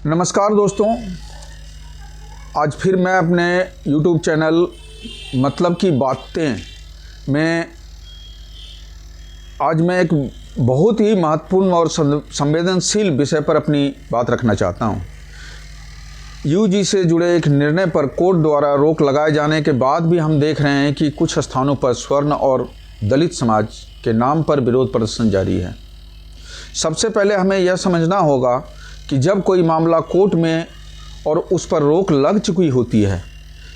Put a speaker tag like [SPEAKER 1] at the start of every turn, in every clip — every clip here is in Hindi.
[SPEAKER 1] नमस्कार दोस्तों, आज फिर मैं अपने YouTube चैनल मतलब की बातें में आज मैं एक बहुत ही महत्वपूर्ण और संवेदनशील विषय पर अपनी बात रखना चाहता हूं। यूजी से जुड़े एक निर्णय पर कोर्ट द्वारा रोक लगाए जाने के बाद भी हम देख रहे हैं कि कुछ स्थानों पर स्वर्ण और दलित समाज के नाम पर विरोध प्रदर्शन जारी है। सबसे पहले हमें यह समझना होगा कि जब कोई मामला कोर्ट में और उस पर रोक लग चुकी होती है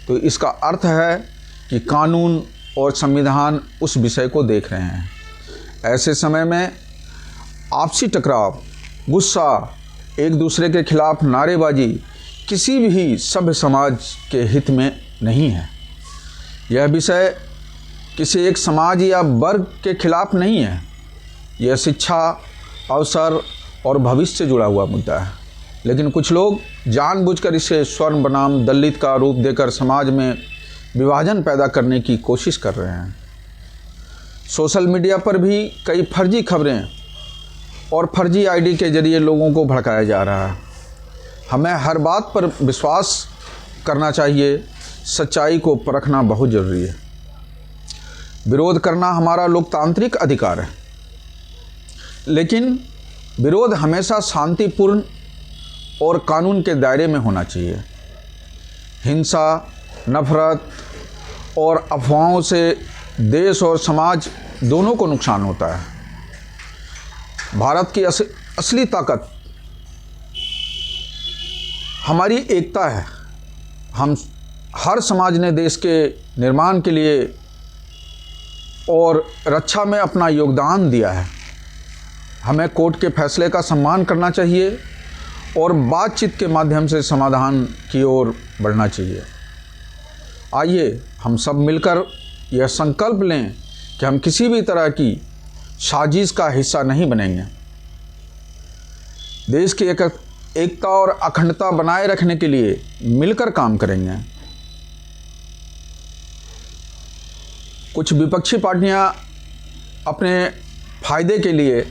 [SPEAKER 1] तो इसका अर्थ है कि कानून और संविधान उस विषय को देख रहे हैं। ऐसे समय में आपसी टकराव, गुस्सा, एक दूसरे के खिलाफ नारेबाजी किसी भी सभ्य समाज के हित में नहीं है। यह विषय किसी एक समाज या वर्ग के खिलाफ नहीं है। यह शिक्षा, अवसर और भविष्य से जुड़ा हुआ मुद्दा है। लेकिन कुछ लोग जानबूझकर इसे स्वर्ण बनाम दलित का रूप देकर समाज में विभाजन पैदा करने की कोशिश कर रहे हैं। सोशल मीडिया पर भी कई फर्जी खबरें और फर्जी आईडी के जरिए लोगों को भड़काया जा रहा है। हमें हर बात पर विश्वास करना चाहिए। सच्चाई को परखना बहुत ज़रूरी है। विरोध करना हमारा लोकतांत्रिक अधिकार है, लेकिन विरोध हमेशा शांतिपूर्ण और कानून के दायरे में होना चाहिए। हिंसा, नफरत और अफवाहों से देश और समाज दोनों को नुकसान होता है। भारत की असली ताकत हमारी एकता है। हम हर समाज ने देश के निर्माण के लिए और रक्षा में अपना योगदान दिया है। हमें कोर्ट के फैसले का सम्मान करना चाहिए और बातचीत के माध्यम से समाधान की ओर बढ़ना चाहिए। आइए हम सब मिलकर यह संकल्प लें कि हम किसी भी तरह की साजिश का हिस्सा नहीं बनेंगे। देश की एकता और अखंडता बनाए रखने के लिए मिलकर काम करेंगे। कुछ विपक्षी पार्टियां अपने फायदे के लिए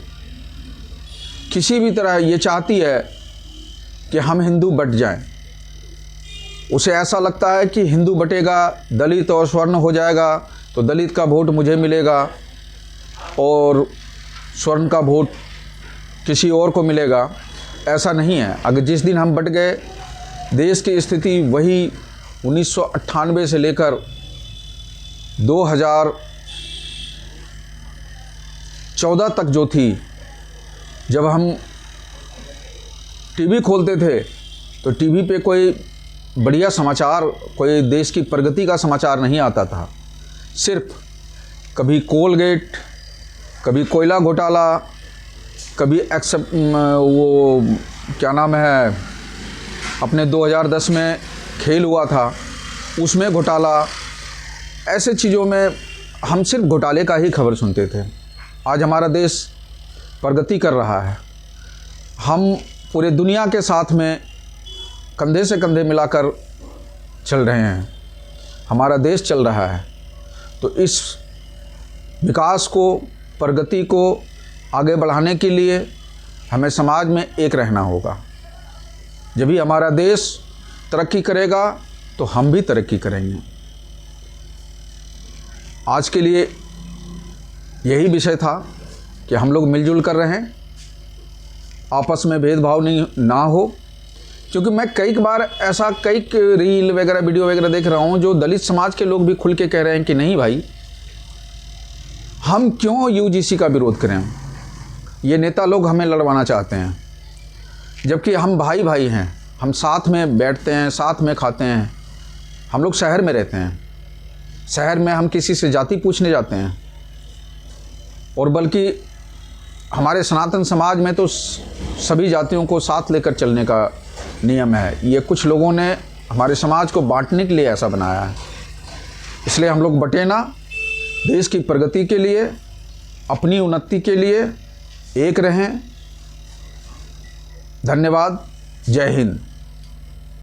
[SPEAKER 1] किसी भी तरह ये चाहती है कि हम हिंदू बट जाएं। उसे ऐसा लगता है कि हिंदू बटेगा, दलित और स्वर्ण हो जाएगा तो दलित का वोट मुझे मिलेगा और स्वर्ण का वोट किसी और को मिलेगा। ऐसा नहीं है। अगर जिस दिन हम बट गए, देश की स्थिति वही 1998 से लेकर 2014 तक जो थी, जब हम टीवी खोलते थे तो टीवी पे कोई बढ़िया समाचार, कोई देश की प्रगति का समाचार नहीं आता था। सिर्फ कभी कोलगेट, कभी कोयला घोटाला, कभी वो क्या नाम है, अपने 2010 में खेल हुआ था उसमें घोटाला। ऐसे चीज़ों में हम सिर्फ घोटाले का ही खबर सुनते थे। आज हमारा देश प्रगति कर रहा है। हम पूरे दुनिया के साथ में कंधे से कंधे मिलाकर चल रहे हैं। हमारा देश चल रहा है। तो इस विकास को, प्रगति को आगे बढ़ाने के लिए हमें समाज में एक रहना होगा। जब भी हमारा देश तरक्की करेगा तो हम भी तरक्की करेंगे। आज के लिए यही विषय था कि हम लोग मिलजुल कर रहें, आपस में भेदभाव ना हो। क्योंकि मैं कई बार ऐसा कई रील वगैरह, वीडियो वगैरह देख रहा हूँ जो दलित समाज के लोग भी खुल के कह रहे हैं कि नहीं भाई, हम क्यों यूजीसी का विरोध करें। ये नेता लोग हमें लड़वाना चाहते हैं, जबकि हम भाई भाई हैं। हम साथ में बैठते हैं, साथ में खाते हैं। हम लोग शहर में रहते हैं। शहर में हम किसी से जाति पूछने जाते हैं, और बल्कि हमारे सनातन समाज में तो सभी जातियों को साथ लेकर चलने का नियम है। ये कुछ लोगों ने हमारे समाज को बांटने के लिए ऐसा बनाया है। इसलिए हम लोग बटे ना, देश की प्रगति के लिए, अपनी उन्नति के लिए एक रहें। धन्यवाद। जय हिंद।